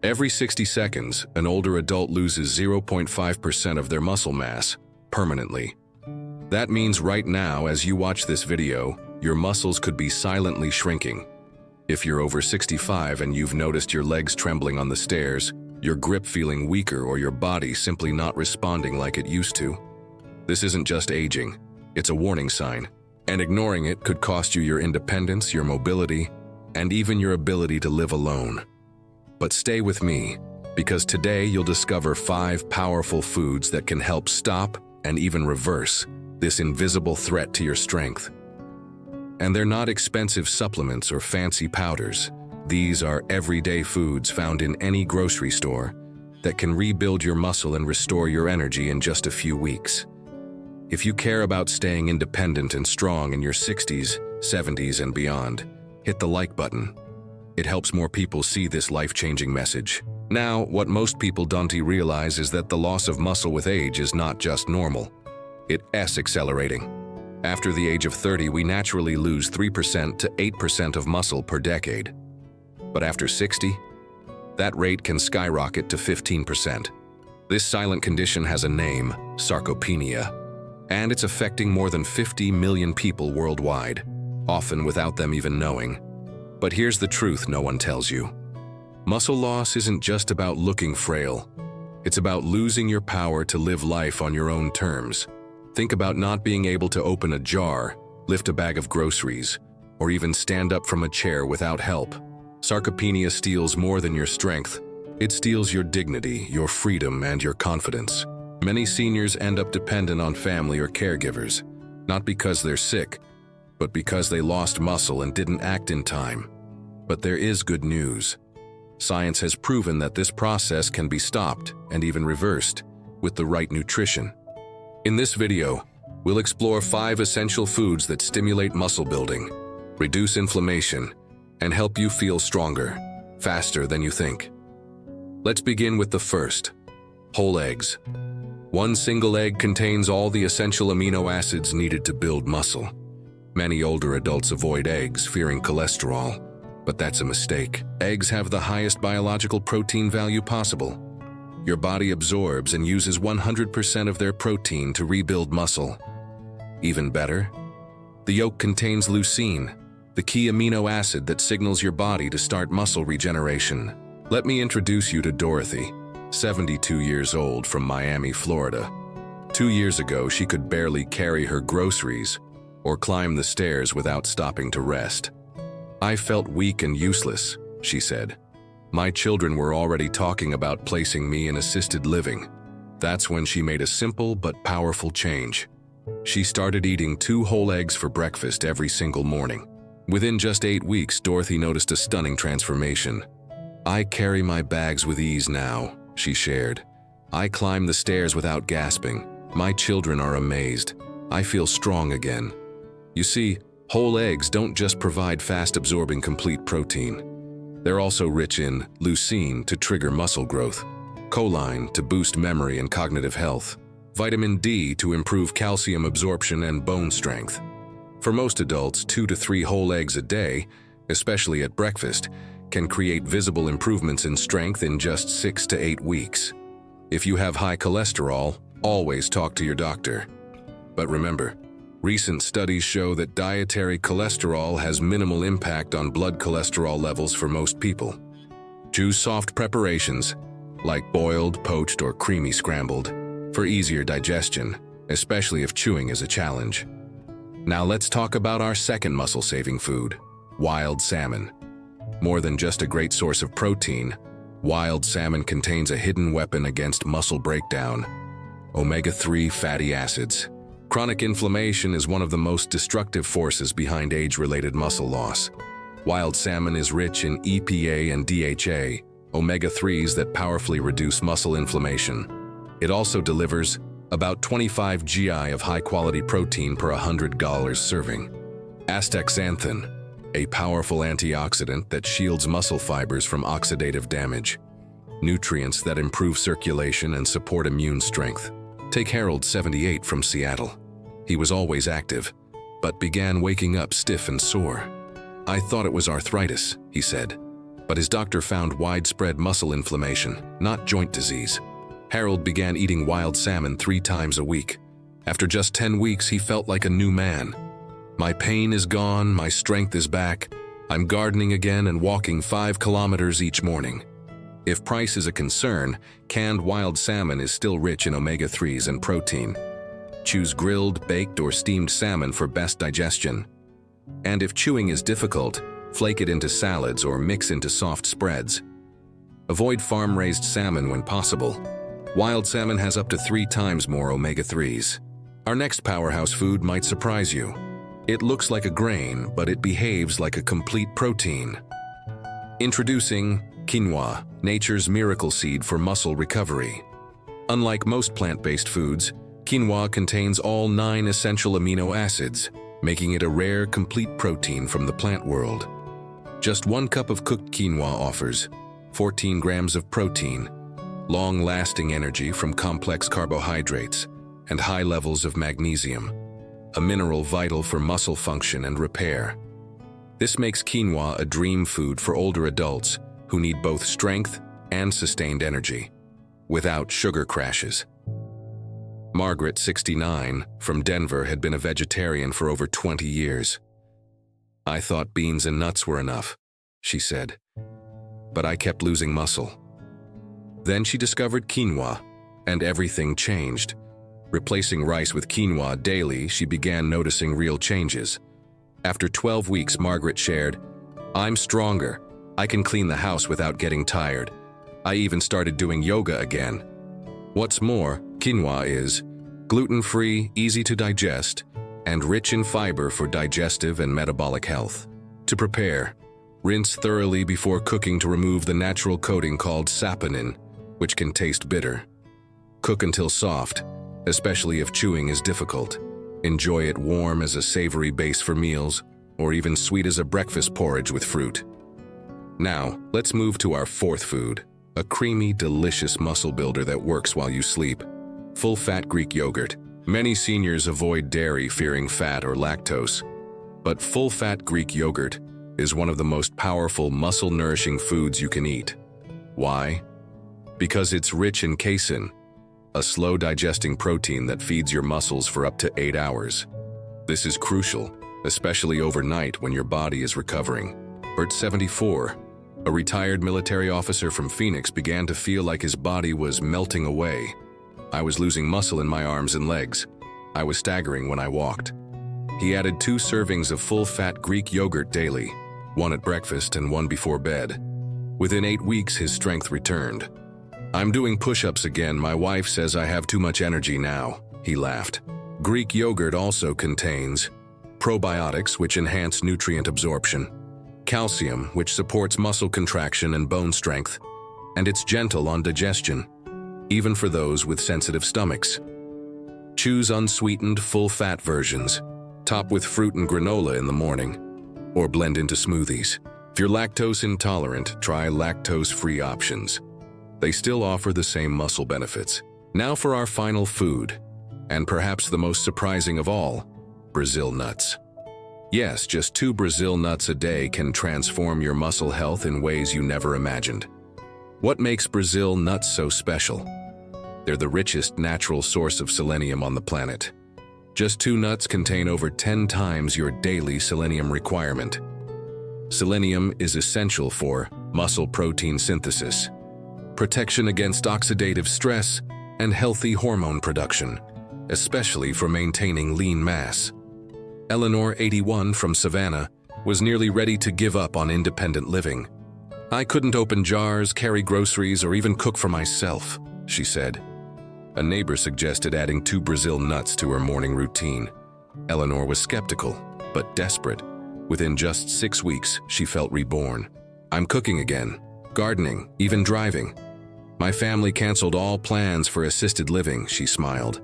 Every 60 seconds, an older adult loses 0.5% of their muscle mass, permanently. That means right now, as you watch this video, your muscles could be silently shrinking. If you're over 65 and you've noticed your legs trembling on the stairs, your grip feeling weaker, or your body simply not responding like it used to, this isn't just aging, it's a warning sign. And ignoring it could cost you your independence, your mobility, and even your ability to live alone. But stay with me, because today you'll discover 5 powerful foods that can help stop and even reverse this invisible threat to your strength. And they're not expensive supplements or fancy powders. These are everyday foods found in any grocery store that can rebuild your muscle and restore your energy in just a few weeks. If you care about staying independent and strong in your 60s, 70s, and beyond, hit the like button. It helps more people see this life-changing message. Now, what most people don't realize is that the loss of muscle with age is not just normal. It's accelerating. After the age of 30, we naturally lose 3% to 8% of muscle per decade. But after 60, that rate can skyrocket to 15%. This silent condition has a name, sarcopenia, and it's affecting more than 50 million people worldwide, often without them even knowing. But here's the truth no one tells you. Muscle loss isn't just about looking frail. It's about losing your power to live life on your own terms. Think about not being able to open a jar, lift a bag of groceries, or even stand up from a chair without help. Sarcopenia steals more than your strength. It steals your dignity, your freedom, and your confidence. Many seniors end up dependent on family or caregivers, not because they're sick, but because they lost muscle and didn't act in time. But there is good news. Science has proven that this process can be stopped and even reversed with the right nutrition. In this video, we'll explore 5 essential foods that stimulate muscle building, reduce inflammation, and help you feel stronger, faster than you think. Let's begin with the first, whole eggs. One single egg contains all the essential amino acids needed to build muscle. Many older adults avoid eggs, fearing cholesterol, but that's a mistake. Eggs have the highest biological protein value possible. Your body absorbs and uses 100% of their protein to rebuild muscle. Even better, the yolk contains leucine, the key amino acid that signals your body to start muscle regeneration. Let me introduce you to Dorothy, 72 years old, from Miami, Florida. 2 years ago, she could barely carry her groceries or climb the stairs without stopping to rest. "I felt weak and useless," she said. "My children were already talking about placing me in assisted living." That's when she made a simple but powerful change. She started eating 2 whole eggs for breakfast every single morning. Within just 8 weeks, Dorothy noticed a stunning transformation. "I carry my bags with ease now," she shared. "I climb the stairs without gasping. My children are amazed. I feel strong again." You see, whole eggs don't just provide fast-absorbing complete protein. They're also rich in leucine to trigger muscle growth, choline to boost memory and cognitive health, vitamin D to improve calcium absorption and bone strength. For most adults, 2 to 3 whole eggs a day, especially at breakfast, can create visible improvements in strength in just 6 to 8 weeks. If you have high cholesterol, always talk to your doctor. But remember, recent studies show that dietary cholesterol has minimal impact on blood cholesterol levels for most people. Choose soft preparations, like boiled, poached, or creamy scrambled, for easier digestion, especially if chewing is a challenge. Now let's talk about our second muscle-saving food, wild salmon. More than just a great source of protein, wild salmon contains a hidden weapon against muscle breakdown: omega-3 fatty acids. Chronic inflammation is one of the most destructive forces behind age-related muscle loss. Wild salmon is rich in EPA and DHA, omega-3s that powerfully reduce muscle inflammation. It also delivers about 25 GI of high-quality protein per 100 serving. Astaxanthin, a powerful antioxidant that shields muscle fibers from oxidative damage. Nutrients that improve circulation and support immune strength. Take Harold, 78, from Seattle. He was always active, but began waking up stiff and sore. "I thought it was arthritis," he said. But his doctor found widespread muscle inflammation, not joint disease. Harold began eating wild salmon 3 times a week. After just 10 weeks, he felt like a new man. My pain is gone, my strength is back. I'm gardening again and walking 5 kilometers each morning. If price is a concern, canned wild salmon is still rich in omega-3s and protein. Choose grilled, baked, or steamed salmon for best digestion. And if chewing is difficult, flake it into salads or mix into soft spreads. Avoid farm-raised salmon when possible. Wild salmon has up to 3 times more omega-3s. Our next powerhouse food might surprise you. It looks like a grain, but it behaves like a complete protein. Introducing quinoa, nature's miracle seed for muscle recovery. Unlike most plant-based foods, quinoa contains all 9 essential amino acids, making it a rare, complete protein from the plant world. Just 1 cup of cooked quinoa offers 14 grams of protein, long-lasting energy from complex carbohydrates, and high levels of magnesium, a mineral vital for muscle function and repair. This makes quinoa a dream food for older adults who need both strength and sustained energy, without sugar crashes. Margaret, 69, from Denver, had been a vegetarian for over 20 years. "I thought beans and nuts were enough," she said, "but I kept losing muscle." Then she discovered quinoa, and everything changed. Replacing rice with quinoa daily, she began noticing real changes. After 12 weeks, Margaret shared, "I'm stronger. I can clean the house without getting tired. I even started doing yoga again." What's more, quinoa is gluten-free, easy to digest, and rich in fiber for digestive and metabolic health. To prepare, rinse thoroughly before cooking to remove the natural coating called saponin, which can taste bitter. Cook until soft, especially if chewing is difficult. Enjoy it warm as a savory base for meals, or even sweet as a breakfast porridge with fruit. Now, let's move to our 4th food, a creamy, delicious muscle builder that works while you sleep. Full-fat Greek yogurt. Many seniors avoid dairy fearing fat or lactose, but full-fat Greek yogurt is one of the most powerful muscle-nourishing foods you can eat. Why? Because it's rich in casein, a slow-digesting protein that feeds your muscles for up to 8 hours. This is crucial, especially overnight when your body is recovering. Bert, 74, a retired military officer from Phoenix, began to feel like his body was melting away. "I was losing muscle in my arms and legs. I was staggering when I walked." He added 2 servings of full-fat Greek yogurt daily, 1 at breakfast and 1 before bed. Within 8 weeks, his strength returned. "I'm doing push-ups again. My wife says I have too much energy now," he laughed. Greek yogurt also contains probiotics, which enhance nutrient absorption, calcium, which supports muscle contraction and bone strength, and it's gentle on digestion, even for those with sensitive stomachs. Choose unsweetened, full-fat versions. Top with fruit and granola in the morning, or blend into smoothies. If you're lactose intolerant, try lactose-free options. They still offer the same muscle benefits. Now for our final food, and perhaps the most surprising of all, Brazil nuts. Yes, just 2 Brazil nuts a day can transform your muscle health in ways you never imagined. What makes Brazil nuts so special? They're the richest natural source of selenium on the planet. Just 2 nuts contain over 10 times your daily selenium requirement. Selenium is essential for muscle protein synthesis, protection against oxidative stress, and healthy hormone production, especially for maintaining lean mass. Eleanor, 81, from Savannah, was nearly ready to give up on independent living. "I couldn't open jars, carry groceries, or even cook for myself," she said. A neighbor suggested adding 2 Brazil nuts to her morning routine. Eleanor was skeptical, but desperate. Within just 6 weeks, she felt reborn. "I'm cooking again, gardening, even driving. My family canceled all plans for assisted living," she smiled.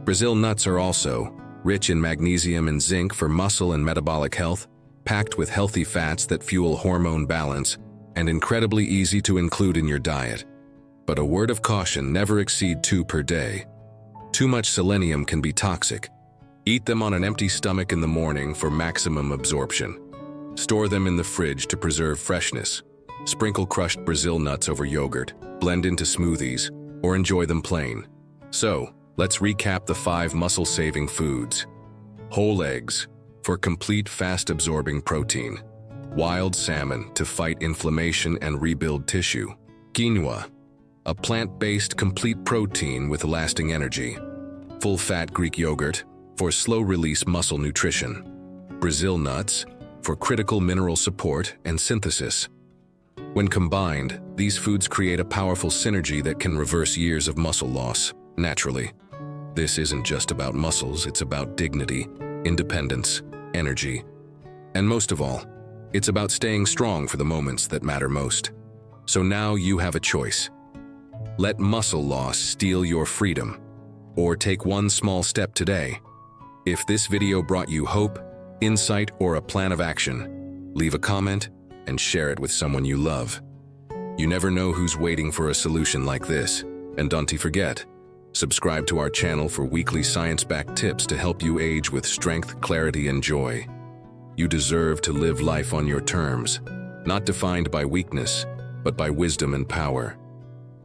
Brazil nuts are also rich in magnesium and zinc for muscle and metabolic health, packed with healthy fats that fuel hormone balance, and incredibly easy to include in your diet. But a word of caution: never exceed 2 per day. Too much selenium can be toxic. Eat them on an empty stomach in the morning for maximum absorption. Store them in the fridge to preserve freshness. Sprinkle crushed Brazil nuts over yogurt, blend into smoothies, or enjoy them plain. So, let's recap the 5 muscle-saving foods. Whole eggs, for complete fast-absorbing protein. Wild salmon, to fight inflammation and rebuild tissue. Quinoa, a plant-based complete protein with lasting energy. Full-fat Greek yogurt, for slow-release muscle nutrition. Brazil nuts, for critical mineral support and synthesis. When combined, these foods create a powerful synergy that can reverse years of muscle loss, naturally. This isn't just about muscles, it's about dignity, independence, energy. And most of all, it's about staying strong for the moments that matter most. So now you have a choice. Let muscle loss steal your freedom, or take one small step today. If this video brought you hope, insight, or a plan of action, leave a comment and share it with someone you love. You never know who's waiting for a solution like this. And don't forget, subscribe to our channel for weekly science-backed tips to help you age with strength, clarity, and joy. You deserve to live life on your terms, not defined by weakness, but by wisdom and power.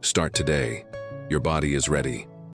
Start today. Your body is ready.